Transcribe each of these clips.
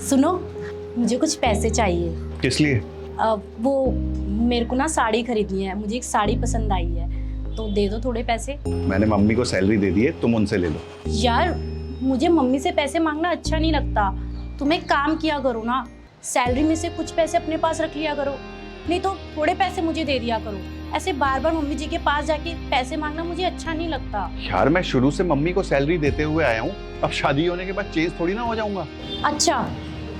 सुनो, मुझे कुछ पैसे चाहिए। किस लिए? वो मेरे को ना साड़ी खरीदनी है, मुझे एक साड़ी पसंद आई है, तो दे दो थोड़े पैसे। मैंने मम्मी को सैलरी दे दी है, तुम उनसे ले लो। यार मुझे मम्मी से पैसे मांगना अच्छा नहीं लगता। तुम एक काम किया करो ना, सैलरी में से कुछ पैसे अपने पास रख लिया करो, नहीं तो थोड़े पैसे मुझे दे दिया करो। ऐसे बार बार मम्मी जी के पास जाके पैसे मांगना मुझे अच्छा नहीं लगता। यार मैं शुरू से मम्मी को सैलरी देते हुए आया हूँ, अब शादी होने के बाद चेंज थोड़ी ना हो जाऊंगा। अच्छा,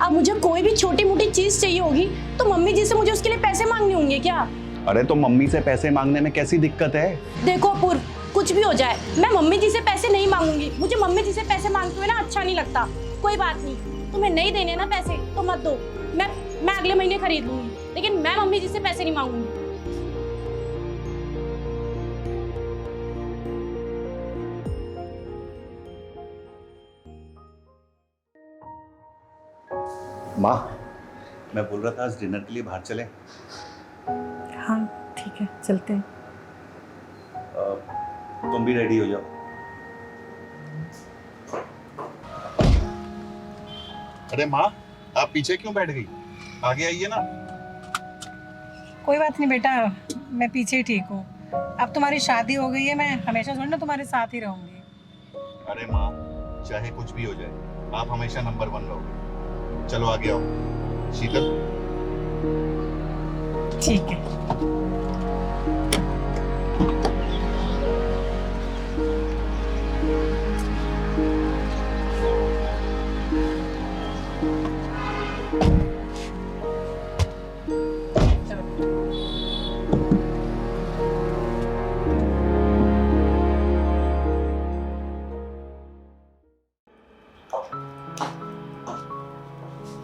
अब मुझे कोई भी छोटी मोटी चीज चाहिए होगी तो मम्मी जी से मुझे उसके लिए पैसे मांगने होंगे क्या? अरे तो मम्मी से पैसे मांगने में कैसी दिक्कत है? देखो अपूर्व, कुछ भी हो जाए मैं मम्मी जी से पैसे नहीं मांगूंगी। मुझे मम्मी जी से पैसे मांगते हुए ना अच्छा नहीं लगता। कोई बात नहीं, तुम्हें नहीं देने ना पैसे तो मत दो, मैं अगले महीने खरीद लूंगी, लेकिन मैं मम्मी जी से पैसे नहीं मांगूंगी। माँ, मैं बोल रहा था आज डिनर के लिए बाहर चलें। हाँ ठीक है, चलते हैं। तुम भी रेडी हो जाओ। अरे माँ, आप पीछे क्यों बैठ गई? आगे आइए ना। कोई बात नहीं बेटा, मैं पीछे ही ठीक हूँ। अब तुम्हारी शादी हो गई है, मैं हमेशा थोड़ी ना तुम्हारे साथ ही रहूंगी। अरे माँ, चाहे कुछ भी हो जाए, आप हमेशा नंबर 1 रहोगे। चलो आगे आओ। शीतल। ठीक है।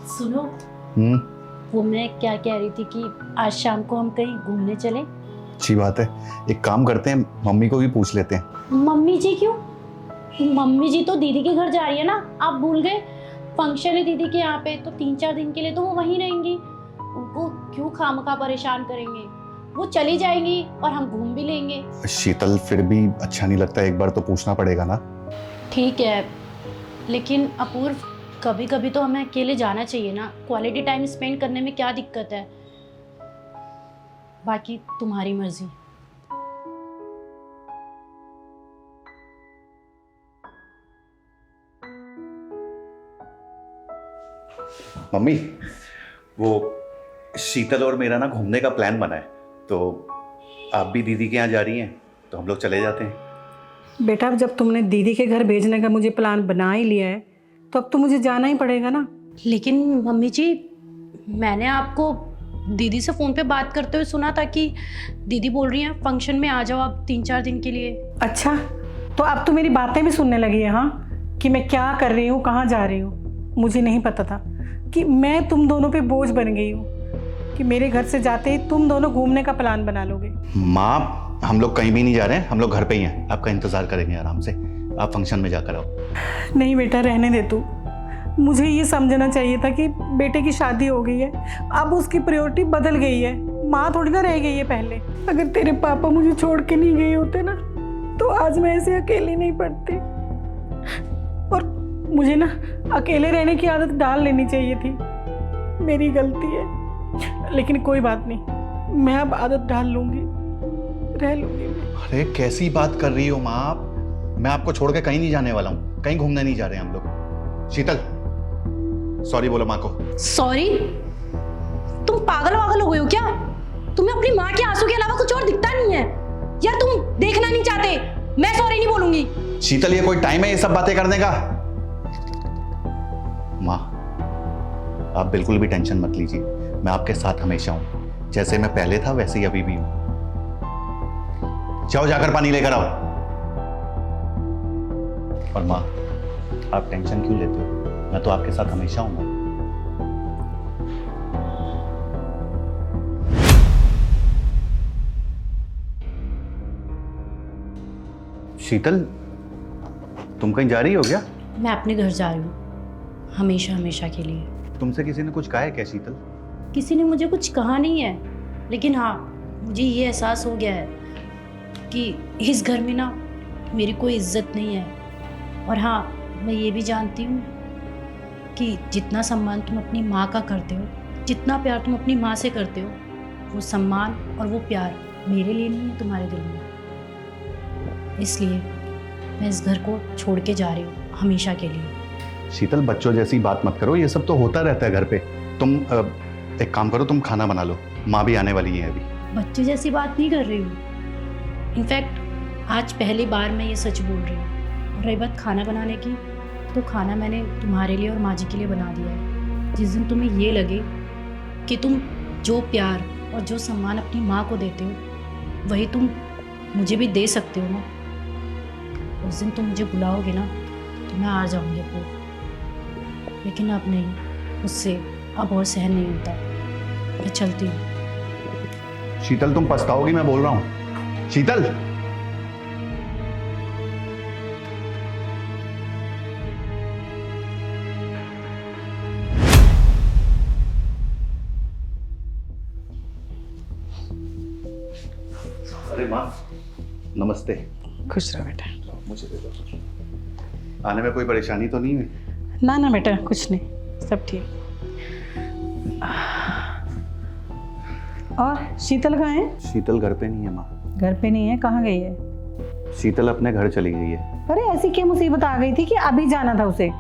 सुनो, वो मैं क्या कह रही थी कि आज शाम को हम कहीं घूमने चलें। अच्छी बात है, एक काम करते हैं, मम्मी को भी पूछ लेते हैं। मम्मी जी क्यों? मम्मी जी तो दीदी के घर जा रही है ना, आप भूल गए? फंक्शन है दीदी के यहाँ पे, तो 3-4 दिन के लिए तो वो वहीं रहेंगी। उनको क्यों खामखा परेशान करेंगे? वो चली जाएंगी और हम घूम भी लेंगे। शीतल, फिर भी अच्छा नहीं लगता, एक बार तो पूछना पड़ेगा ना। ठीक है, लेकिन अपूर्व कभी कभी तो हमें अकेले जाना चाहिए ना। क्वालिटी टाइम स्पेंड करने में क्या दिक्कत है? बाकी तुम्हारी मर्जी। मम्मी, वो शीतल और मेरा ना घूमने का प्लान बना है, तो आप भी दीदी के यहाँ जा रही हैं तो हम लोग चले जाते हैं। बेटा, अब जब तुमने दीदी के घर भेजने का मुझे प्लान बना ही लिया है तो अब तो मुझे जाना ही पड़ेगा ना। लेकिन मम्मी जी, मैंने आपको दीदी से फ़ोन पे बात करते हुए सुना था कि दीदी बोल रही हैं फंक्शन में आ जाओ आप 3-4 दिन के लिए। अच्छा, तो अब तो मेरी बातें भी सुनने लगी है हाँ, कि मैं क्या कर रही हूँ, कहाँ जा रही हूँ। मुझे नहीं पता था कि मैं तुम दोनों पे बोझ बन गई हूँ, कि मेरे घर से जाते ही तुम दोनों घूमने का प्लान बना लोगे। माँ, हम लोग कहीं भी नहीं जा रहे हैं, हम लोग घर पे ही हैं, आपका इंतजार करेंगे आराम से। आप फंक्शन में जाकर आओ। नहीं बेटा, रहने दे तू। मुझे ये समझना चाहिए था कि बेटे की शादी हो गई है, अब उसकी प्रायोरिटी बदल गई है। माँ थोड़ी ना रह गई है पहले। अगर तेरे पापा मुझे छोड़ के नहीं गए होते ना, तो आज मैं ऐसे अकेली नहीं पड़ती। और मुझे ना अकेले रहने की आदत डाल लेनी चाहिए थी, मेरी गलती है। लेकिन कोई बात नहीं, मैं अब आदत डाल लूंगी, रह लूंगी। अरे कैसी बात कर रही हो माँ आप? मैं आपको छोड़ के कहीं नहीं जाने वाला हूँ, कहीं घूमने नहीं जा रहे हैं हम लोग। शीतल, सॉरी बोलो माँ को। सॉरी? तुम पागल वागल हो गए हो क्या? तुम्हें अपनी माँ के आंसू के अलावा कुछ और दिखता नहीं है? यार तुम देखना नहीं चाहते? मैं सॉरी नहीं बोलूंगी। शीतल, ये कोई टाइम है ये सब बातें करने का? माँ, आप बिल्कुल भी टेंशन मत लीजिए, मैं आपके साथ हमेशा हूँ। जैसे मैं पहले था वैसे ही अभी भी हूँ। जाओ, जाकर पानी लेकर आओ। और माँ, आप टेंशन क्यों लेते हो? मैं तो आपके साथ हमेशा हूँ। शीतल, तुम कहीं जा रही हो क्या? मैं अपने घर जा रही हूँ, हमेशा हमेशा के लिए। तुमसे किसी ने कुछ कहा है क्या शीतल? किसी ने मुझे कुछ कहा नहीं है, लेकिन हाँ, मुझे ये एहसास हो गया है कि इस घर में ना मेरी कोई इज्जत नहीं है। और हाँ, मैं ये भी जानती हूँ कि जितना सम्मान तुम अपनी माँ का करते हो, जितना प्यार तुम अपनी माँ से करते हो, वो सम्मान और वो प्यार मेरे लिए नहीं है, तुम्हारे दिल में। इसलिए मैं इस घर को छोड़ के जा रही हूँ हमेशा के लिए। शीतल, बच्चों जैसी बात मत करो, ये सब तो होता रहता है घर पे। तुम एक काम करो, तुम खाना बना लो, माँ भी आने वाली है अभी। बच्चे जैसी बात नहीं कर रही हूँ। इनफैक्ट आज पहली बार मैं ये सच बोल रही हूँ। और रही बात खाना बनाने की, तो खाना मैंने तुम्हारे लिए और माँ जी के लिए बना दिया है। जिस दिन तुम्हें ये लगे कि तुम जो प्यार और जो सम्मान अपनी माँ को देते हो वही तुम मुझे भी दे सकते हो ना, उस दिन तुम मुझे बुलाओगे ना तो मैं आ जाऊँगी अपने। लेकिन अब नहीं, मुझसे अब और सहन नहीं होता। मैं चलती हूँ। शीतल, तुम पछताओगी, मैं बोल रहा हूँ। शीतल, अरे माँ, नमस्ते। खुश रहो बेटा। मुझे दे दो। आने में कोई परेशानी तो नहीं हुई? ना ना बेटा, कुछ नहीं, सब ठीक। और शीतल कहाँ है? शीतल घर पे नहीं है माँ। घर पे नहीं है? कहाँ गई है? शीतल अपने घर चली गई है। अरे ऐसी क्या मुसीबत आ गई थी कि अभी जाना था उसे?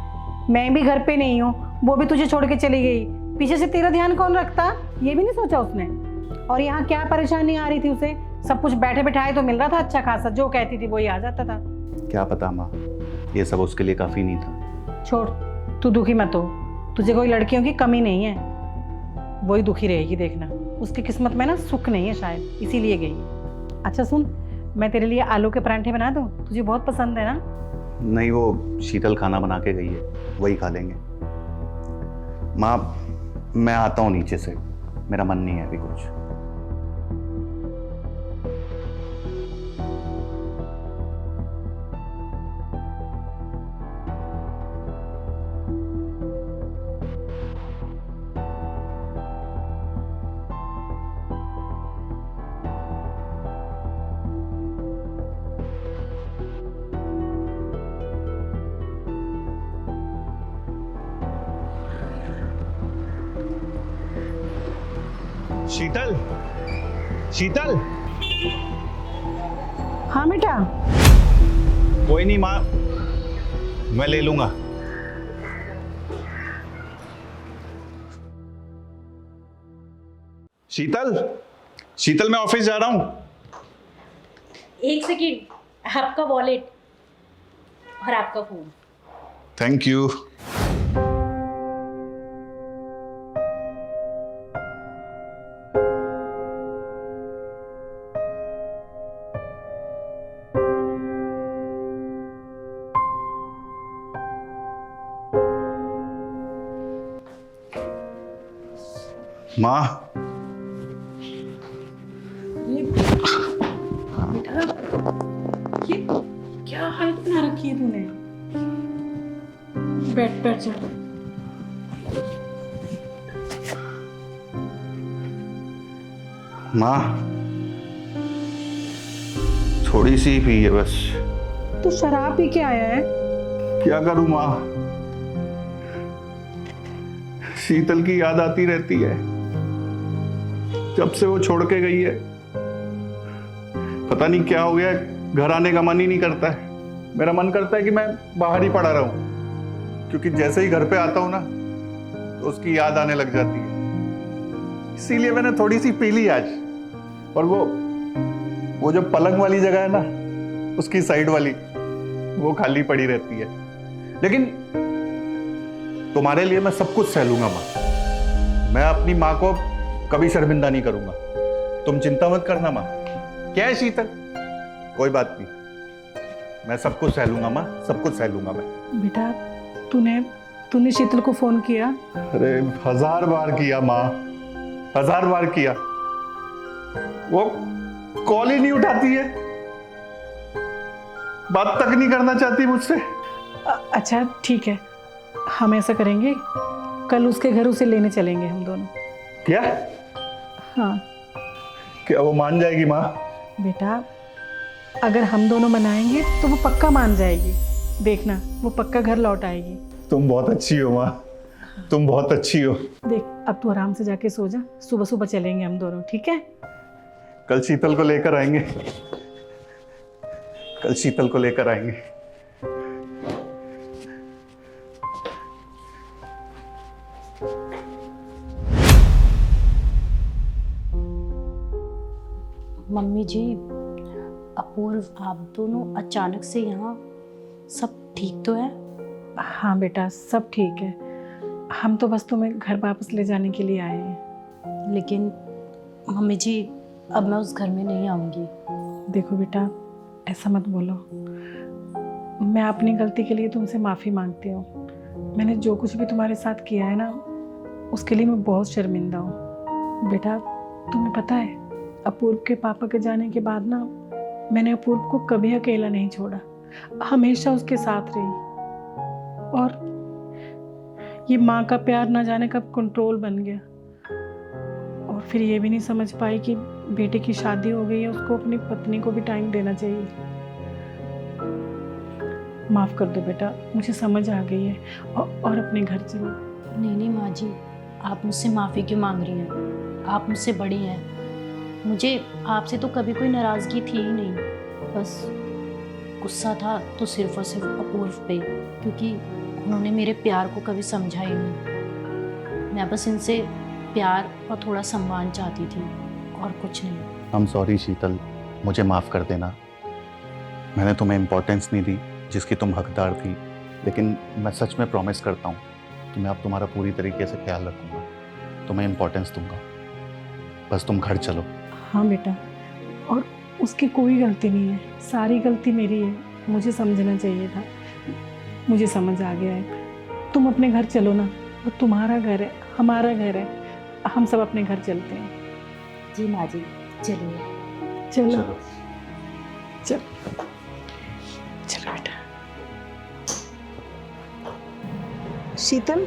मैं भी घर पे नहीं हूँ, वो भी तुझे छोड़ के चली गई। पीछे से तेरा ध्यान कौन रखता? ये भी नहीं सोचा उसने। और यहाँ क्या परेशानी आ रही थी उसे? सब कुछ बैठे बैठाए तो मिल रहा था अच्छा खासा, जो कहती थी वही आ जाता था। क्या पता माँ, ये सब उसके लिए काफी नहीं था। छोड़, तू दुखी मत हो। तुझे कोई लड़कियों की कमी नहीं है, वही दुखी रहेगी देखना। उसकी किस्मत में ना सुख नहीं है शायद, इसीलिए गई है। अच्छा सुन, मैं तेरे लिए आलू के परांठे बना दूँ? तुझे बहुत पसंद है ना? नहीं, वो शीतल खाना बना के गई है, वही खा लेंगे। माँ, मैं आता हूँ नीचे से, मेरा मन नहीं है अभी कुछ। शीतल, शीतल। हाँ बेटा। कोई नहीं माँ, मैं ले लूंगा। शीतल, शीतल, मैं ऑफिस जा रहा हूँ। एक सेकेंड, आपका वॉलेट और आपका फोन। Thank you. माँ, बेटा, ये क्या हालत बना रखी है तूने? बैठ बैठ जा। माँ, थोड़ी सी पी है बस। तू शराब पी के आया है? क्या करूं माँ, शीतल की याद आती रहती है। जब से वो छोड़ के गई है, पता नहीं क्या हो गया, घर आने का मन ही नहीं करता है। मेरा मन करता है कि मैं बाहर ही पड़ा रहूं, क्योंकि जैसे ही घर पे आता हूं ना तो उसकी याद आने लग जाती है। इसीलिए मैंने थोड़ी सी पी ली आज। और वो जो पलंग वाली जगह है ना, उसकी साइड वाली, वो खाली पड़ी रहती है। लेकिन तुम्हारे लिए मैं सब कुछ सह लूंगा माँ। मैं अपनी माँ को कभी शर्मिंदा नहीं करूंगा, तुम चिंता मत करना माँ। क्या है शीतल, कोई बात नहीं, मैं सब कुछ सह लूंगा माँ, सब कुछ सह लूंगा मैं। बेटा, तूने शीतल को फोन किया? अरे 1000 बार किया माँ, 1000 बार किया, वो कॉल ही नहीं उठाती है, बात तक नहीं करना चाहती मुझसे। अच्छा ठीक है, हम ऐसा करेंगे, कल उसके घर उसे लेने चलेंगे हम दोनों। क्या? हाँ क्या वो मान जाएगी माँ? बेटा, अगर हम दोनों मनाएंगे तो वो पक्का मान जाएगी। देखना, वो पक्का घर लौट आएगी। तुम बहुत अच्छी हो माँ, तुम बहुत अच्छी हो। देख अब तू आराम से जाके सो जा, सुबह सुबह चलेंगे हम दोनों, ठीक है? कल शीतल को लेकर आएंगे, कल शीतल को लेकर आएंगे। मम्मी जी, अपूर्व आप दोनों अचानक से यहाँ, सब ठीक तो है? हाँ बेटा सब ठीक है, हम तो बस तुम्हें घर वापस ले जाने के लिए आए हैं। लेकिन मम्मी जी, अब मैं उस घर में नहीं आऊँगी। देखो बेटा ऐसा मत बोलो, मैं अपनी गलती के लिए तुमसे माफ़ी मांगती हूँ। मैंने जो कुछ भी तुम्हारे साथ किया है ना, उसके लिए मैं बहुत शर्मिंदा हूँ। बेटा तुम्हें पता है, अपूर्व के पापा के जाने के बाद ना, मैंने अपूर्व को कभी अकेला नहीं छोड़ा, हमेशा उसके साथ रही। और ये माँ का प्यार ना जाने कब कंट्रोल बन गया, और फिर ये भी नहीं समझ पाई कि बेटे की शादी हो गई है, उसको अपनी पत्नी को भी टाइम देना चाहिए। माफ़ कर दो बेटा, मुझे समझ आ गई है, और अपने घर चलो। नहीं नहीं माँ जी, आप मुझसे माफ़ी क्यों मांग रही हैं? आप मुझसे बड़ी हैं। मुझे आपसे तो कभी कोई नाराज़गी थी ही नहीं, बस गुस्सा था तो सिर्फ और सिर्फ अपूर्व पे, क्योंकि उन्होंने मेरे प्यार को कभी समझा ही नहीं। मैं बस इनसे प्यार और थोड़ा सम्मान चाहती थी, और कुछ नहीं। I'm सॉरी शीतल, मुझे माफ़ कर देना। मैंने तुम्हें इम्पोर्टेंस नहीं दी जिसकी तुम हकदार थी, लेकिन मैं सच में प्रॉमिस करता हूँ कि मैं अब तुम्हारा पूरी तरीके से ख्याल रखूँगा, तुम्हें इम्पोर्टेंस दूंगा। बस तुम घर चलो। हाँ बेटा, और उसकी कोई गलती नहीं है, सारी गलती मेरी है, मुझे समझना चाहिए था। मुझे समझ आ गया है, तुम अपने घर चलो ना, वो तुम्हारा घर है, हमारा घर है, हम सब अपने घर चलते हैं। जी माँ जी, चलिए। चलो चलो चलो बेटा। शीतल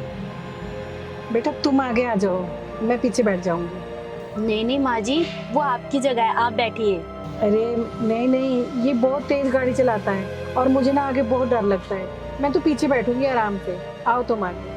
बेटा तुम आगे आ जाओ, मैं पीछे बैठ जाऊंगी। नहीं नहीं माँ जी, वो आपकी जगह है, आप बैठिए। अरे नहीं नहीं, ये बहुत तेज गाड़ी चलाता है और मुझे ना आगे बहुत डर लगता है, मैं तो पीछे बैठूंगी आराम से। आओ तुम आगे।